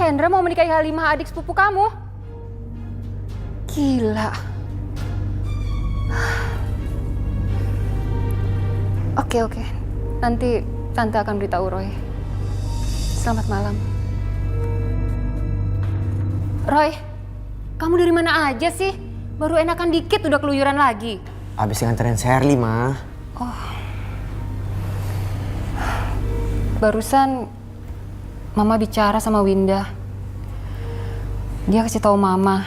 Hendra mau menikahi Halimah, adik sepupu kamu. Gila. Oke. Nanti Tante akan beritahu Roy. Selamat malam. Roy, kamu dari mana aja sih? Baru enakan dikit udah keluyuran lagi. Abis nganterin Sherly, Ma. Oh. Barusan Mama bicara sama Winda. Dia kasih tahu Mama,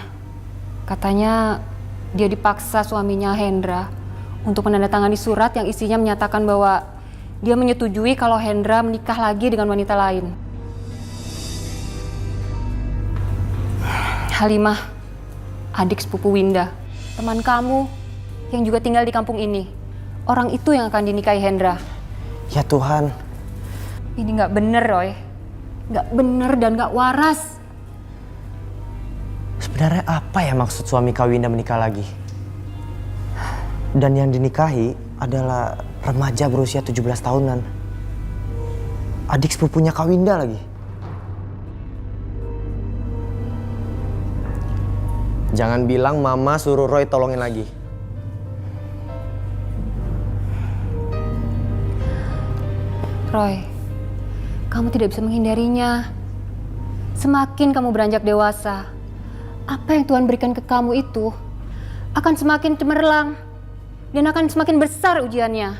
katanya dia dipaksa suaminya Hendra untuk menandatangani surat yang isinya menyatakan bahwa dia menyetujui kalau Hendra menikah lagi dengan wanita lain. Halimah, adik sepupu Winda, teman kamu yang juga tinggal di kampung ini. Orang itu yang akan dinikahi Hendra. Ya Tuhan. Ini nggak bener, Roy. Nggak bener dan nggak waras. Sebenarnya apa ya maksud suami Kak Winda menikah lagi? Dan yang dinikahi adalah remaja berusia 17 tahunan. Adik sepupunya Kak Winda lagi. Jangan bilang Mama suruh Roy tolongin lagi. Roy, kamu tidak bisa menghindarinya. Semakin kamu beranjak dewasa, apa yang Tuhan berikan ke kamu itu akan semakin cemerlang dan akan semakin besar ujiannya.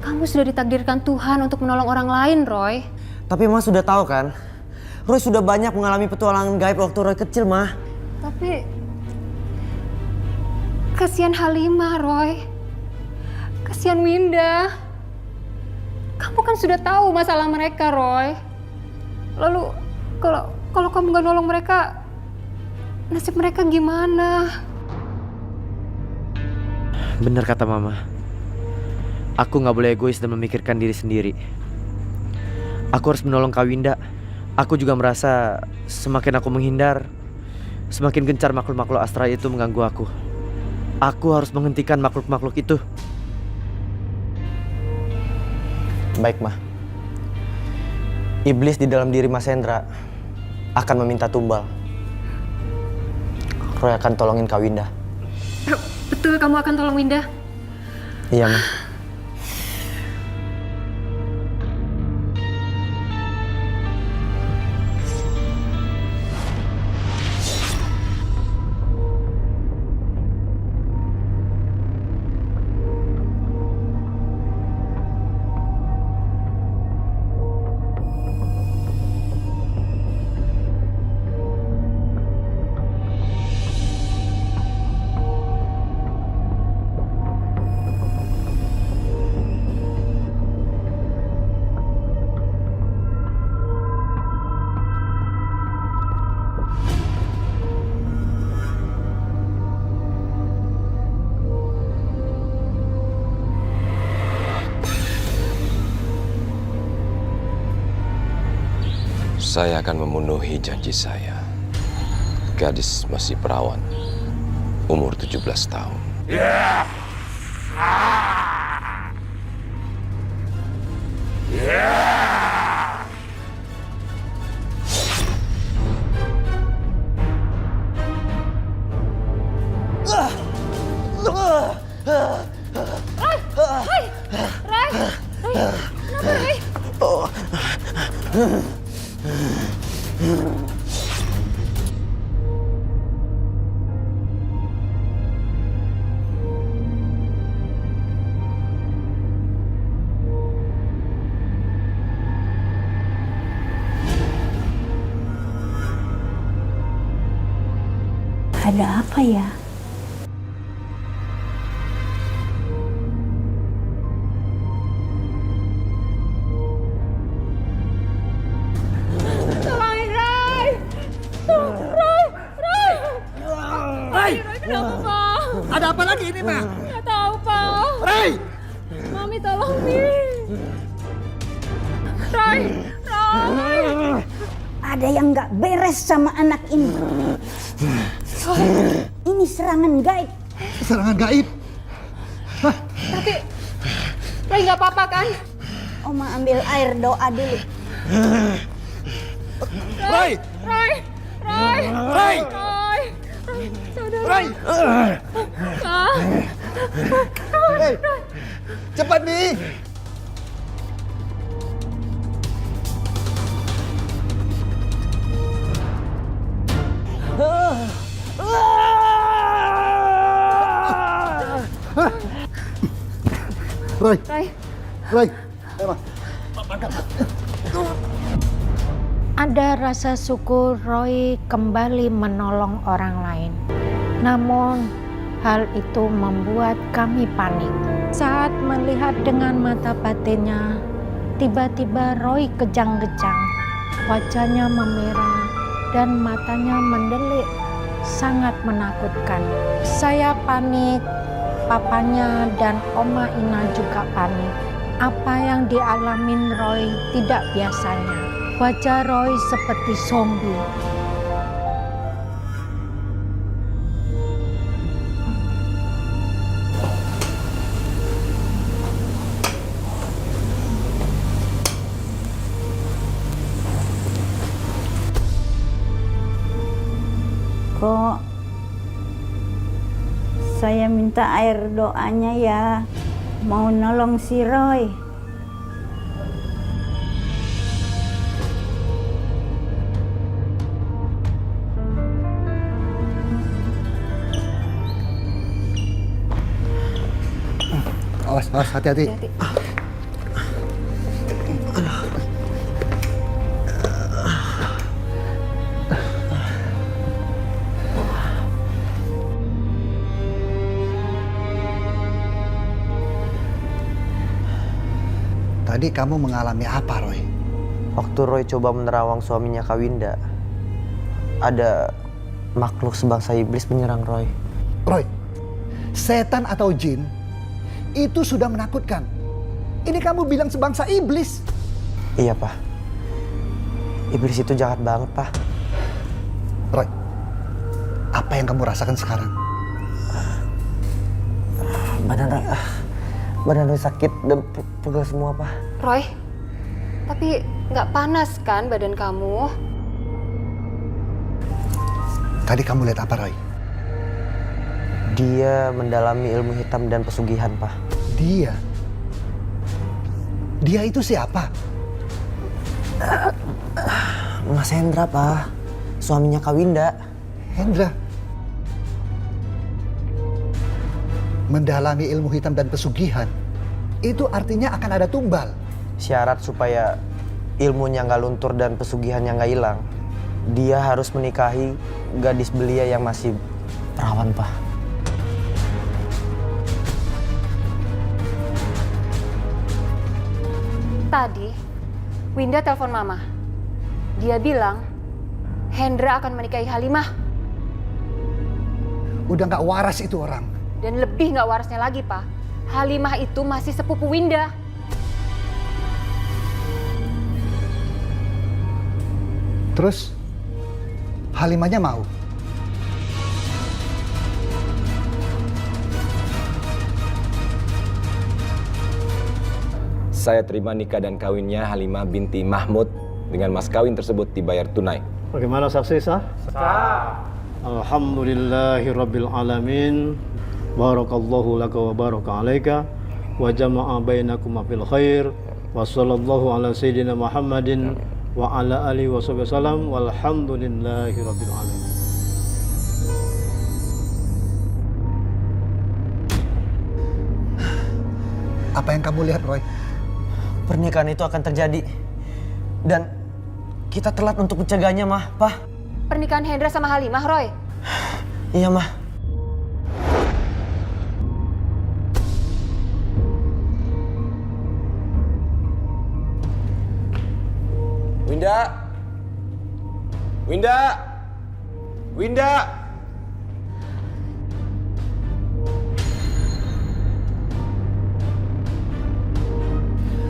Kamu sudah ditakdirkan Tuhan untuk menolong orang lain, Roy. Tapi Mama sudah tahu kan, Roy sudah banyak mengalami petualangan gaib waktu Roy kecil, Ma. Tapi kasihan Halimah, Roy. Kasihan Winda. Kamu kan sudah tahu masalah mereka, Roy. Lalu kalau kamu gak nolong mereka, nasib mereka gimana? Benar kata Mama. Aku gak boleh egois dan memikirkan diri sendiri. Aku harus menolong Kak Winda. Aku juga merasa semakin aku menghindar, semakin gencar makhluk-makhluk astral itu mengganggu aku. Aku harus menghentikan makhluk-makhluk itu. Baik, Ma. Iblis di dalam diri Mas Hendra akan meminta tumbal. Roy akan tolongin Kak Winda. Betul, kamu akan tolong Winda? Iya, Ma. Saya akan memenuhi janji saya. Gadis masih perawan, umur 17 tahun. Ada apa ya? Tolongin Roy! Roy! Roy, kenapa, Pak? Ada apa lagi ini, Ma? Nggak tahu, Pak. Roy! Mami tolong, Mi. Roy! Ada yang nggak beres sama anak ini. Ini serangan gaib. Serangan gaib? Tapi Roy nggak apa-apa kan? Oma ambil air doa dulu. Roy! Roy! Roy! Roy! Roy! Roy! Hei, cepat nih! Roy! Roy! Roy! Ayo, Ma. Ada rasa syukur Roy kembali menolong orang lain. Namun, hal itu membuat kami panik. Saat melihat dengan mata batinnya, tiba-tiba Roy kejang-kejang. Wajahnya memerah dan matanya mendelik, sangat menakutkan. Saya panik, papanya dan Oma Ina juga panik. Apa yang dialamin Roy tidak biasanya. Wajah Roy seperti zombie. Kok saya minta air doanya ya, mau nolong si Roy. Awas, awas, hati-hati. Tadi kamu mengalami apa, Roy? Waktu Roy coba menerawang suaminya Kawinda, ada makhluk sebangsa iblis menyerang Roy. Roy, setan atau jin itu sudah menakutkan. Ini kamu bilang sebangsa iblis. Iya, Pak. Iblis itu jahat banget, Pak. Roy, apa yang kamu rasakan sekarang? Badan Roy sakit dan pegel semua, Pak. Roy, tapi nggak panas kan badan kamu? Tadi kamu lihat apa, Roy? Dia mendalami ilmu hitam dan pesugihan, Pak. Dia? Dia itu siapa? Mas Hendra, Pak. Suaminya Kawinda. Hendra. Mendalami ilmu hitam dan pesugihan. Itu artinya akan ada tumbal. Syarat supaya ilmunya nggak luntur dan pesugihannya nggak hilang, dia harus menikahi gadis belia yang masih perawan, Pak. Tadi, Winda telepon Mama. Dia bilang, Hendra akan menikahi Halimah. Udah nggak waras itu orang. Dan lebih nggak warasnya lagi, Pak. Halimah itu masih sepupu Winda. Terus, Halimahnya mau? Saya terima nikah dan kawinnya Halimah binti Mahmud dengan mas kawin tersebut dibayar tunai. Bagaimana saksi sah? Sah. Alhamdulillahirabbil alamin. Barakallahu laka wa baraka alaika wa jama'a bainakum fil khair wa sallallahu ala sayyidina Muhammadin wa ala alihi wa sahbihi wasallam walhamdulillahirabbil alamin. Apa yang kamu lihat, Roy? Pernikahan itu akan terjadi. Dan kita telat untuk mencegahnya, Mah. Pak. Pernikahan Hendra sama Halimah, Roy. Iya, Mah. Winda! Winda! Winda!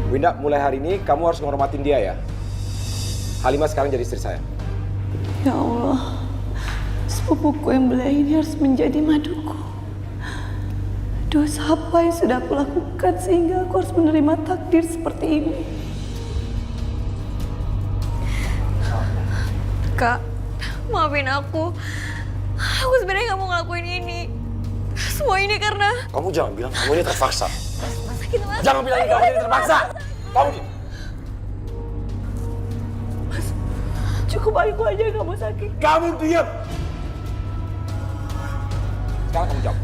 Winda, mulai hari ini kamu harus menghormatin dia ya. Halimah sekarang jadi istri saya. Ya Allah, sepupuku yang belia ini harus menjadi maduku. Dosa apa yang sudah aku lakukan sehingga aku harus menerima takdir seperti ini? Kak, maafin aku. Aku sebenarnya nggak mau ngelakuin ini. Semua ini karena... Kamu jangan bilang kamu ini terpaksa. Mas sakit, Mas. Jangan bilang kamu ini terpaksa. Kamu diam. Cukup aku aja yang kamu sakit. Kamu diam. Sekarang kamu jawab.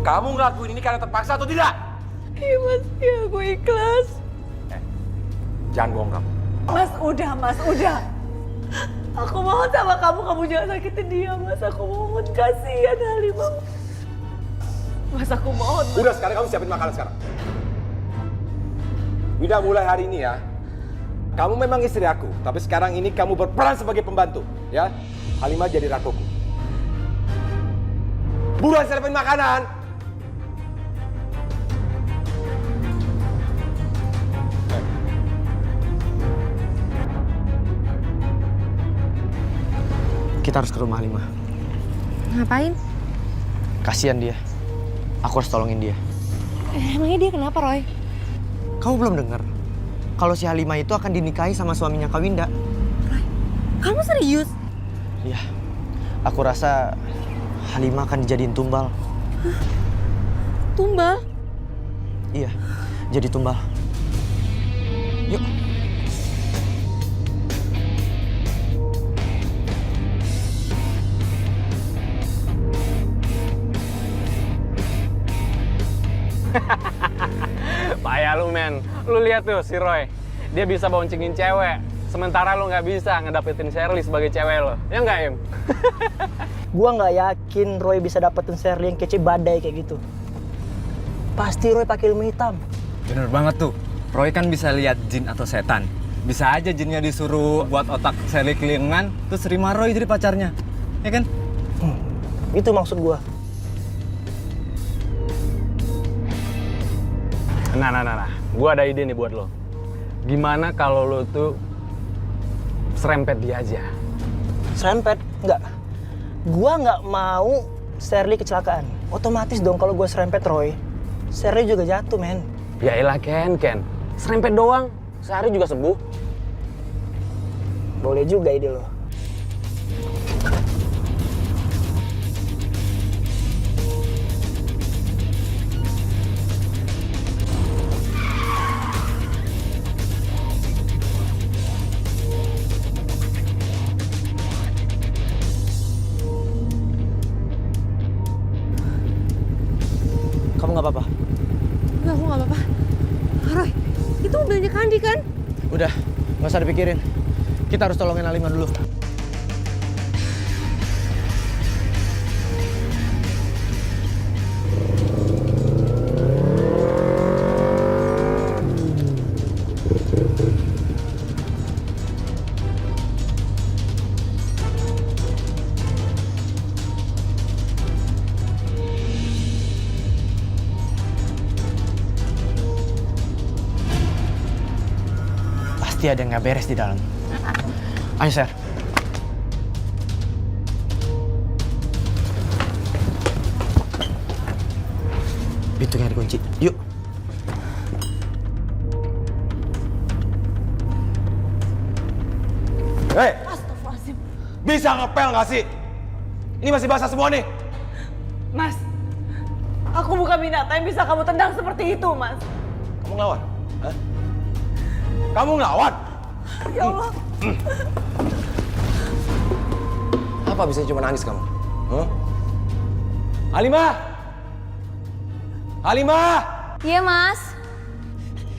Kamu ngelakuin ini karena terpaksa atau tidak? Iya Mas, ya aku ikhlas. Jangan bohong kamu. Mas, udah. Aku mohon sama kamu jangan sakitin dia, Mas. Aku mohon, kasihan Halimah. Mas, aku mohon. Mas. Udah, sekarang kamu siapin makanan sekarang. Udah mulai hari ini ya. Kamu memang istri aku, tapi sekarang ini kamu berperan sebagai pembantu, ya. Halimah jadi rakuku. Buruan siapin makanan. Kita harus ke rumah Halimah. Ngapain? Kasihan dia. Aku harus tolongin dia. Emangnya dia kenapa, Roy? Kamu belum dengar? Kalau si Halimah itu akan dinikahi sama suaminya Kak Winda. Kamu serius? Iya. Aku rasa Halimah akan dijadiin tumbal. Tumbal? Iya, jadi tumbal. Yuk. Payah lu men, lu lihat tuh si Roy, dia bisa boncengin cewek, sementara lu nggak bisa ngedapetin Shirley sebagai cewek lo, ya nggak Im? Gua nggak yakin Roy bisa dapetin Shirley yang kece badai kayak gitu. Pasti Roy pakai ilmu hitam. Bener banget tuh, Roy kan bisa lihat jin atau setan. Bisa aja jinnya disuruh buat otak Shirley kelingan, terus terima Roy jadi pacarnya, ya kan? Itu maksud gua. Nah, gue ada ide nih buat lo. Gimana kalau lo tuh serempet dia aja? Serempet? Enggak. Gua nggak mau Shirley kecelakaan. Otomatis dong kalau gua serempet Roy, Shirley juga jatuh, men. Ya elah Ken. Serempet doang, sehari juga sembuh. Boleh juga ide lo. Kamu nggak apa-apa? Enggak, aku nggak apa-apa. Roy, itu mobilnya Kandi kan? Udah, nggak usah dipikirin. Kita harus tolongin Halimah dulu. Pasti ada yang nggak beres di dalam. Ayo, Sir. Pintunya dikunci. Yuk. Hei! Bisa ngepel nggak sih? Ini masih basah semua nih. Mas, aku bukan binatang yang bisa kamu tendang seperti itu, Mas. Kamu ngelawan? Hah? Kamu ngelawan? Ya Allah. Apa bisa cuma nangis kamu? Huh? Halimah! Halimah! Iya, Mas.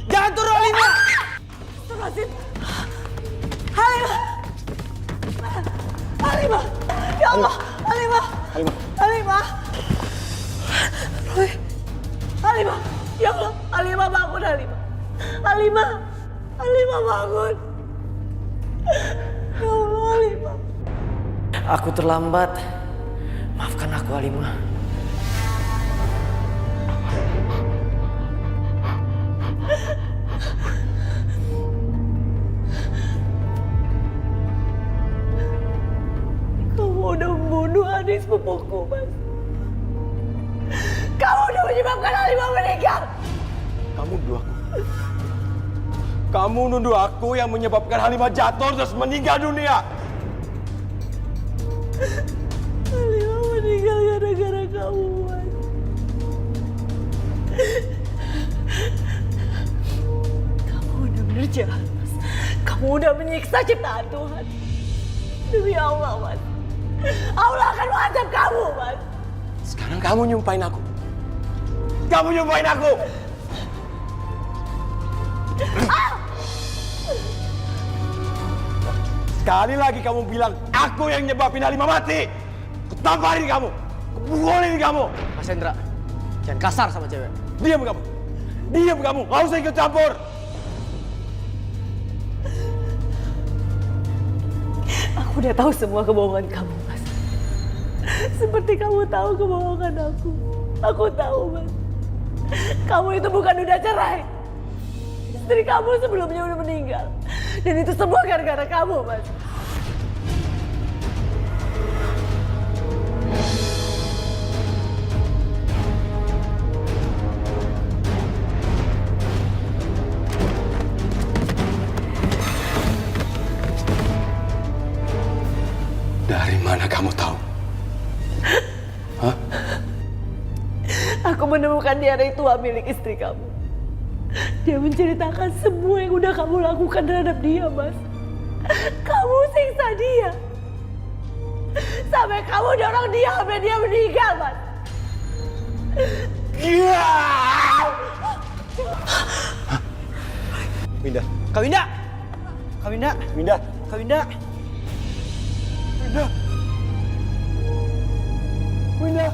Jangan turun, Halimah! Astagfirullahaladzim. Halimah! Ya Allah! Halimah! Halimah! Roy! Halimah! Ya Allah! Halimah bangun, Halimah! Halimah bangun! Ya Allah, Halimah! Aku terlambat. Maafkan aku, Halimah. Kamu udah membunuh adik sepupuku, Mas. Kamu udah menyebabkan Halimah meninggal. Kamu nuduh aku yang menyebabkan Halimah jatuh terus meninggal dunia. Halimah meninggal gara-gara kamu, Mas. Kamu benar-benar jahat, Mas. Kamu udah menyiksa ciptaan Tuhan. Demi Allah, Mas. Allah akan mengadab kamu, Mas. Sekarang kamu nyumpahin aku. Kamu nyumpahin aku. Sekali lagi kamu bilang aku yang nyebabin Halimah mati. Kutamparin kamu. Kupukulin kamu. Mas Hendra, jangan kasar sama cewek. Diam kamu. Diam kamu. Gak usah ikut campur. Aku udah tahu semua kebohongan kamu, Mas. Seperti kamu tahu kebohongan aku. Aku tahu, Mas. Kamu itu bukan udah cerai. Istri kamu sebelumnya udah meninggal. Dan itu semua gara-gara kamu, Mas. Dari mana kamu tahu? Hah? Aku menemukan diary tua milik istri kamu. Dia menceritakan semua yang udah kamu lakukan terhadap dia, Mas. Kamu siksa dia. Sampai kamu dorong dia sampai dia meninggal, Mas. Winda. Kak Winda! Kak Winda! Winda. Kak Winda! Winda. Winda.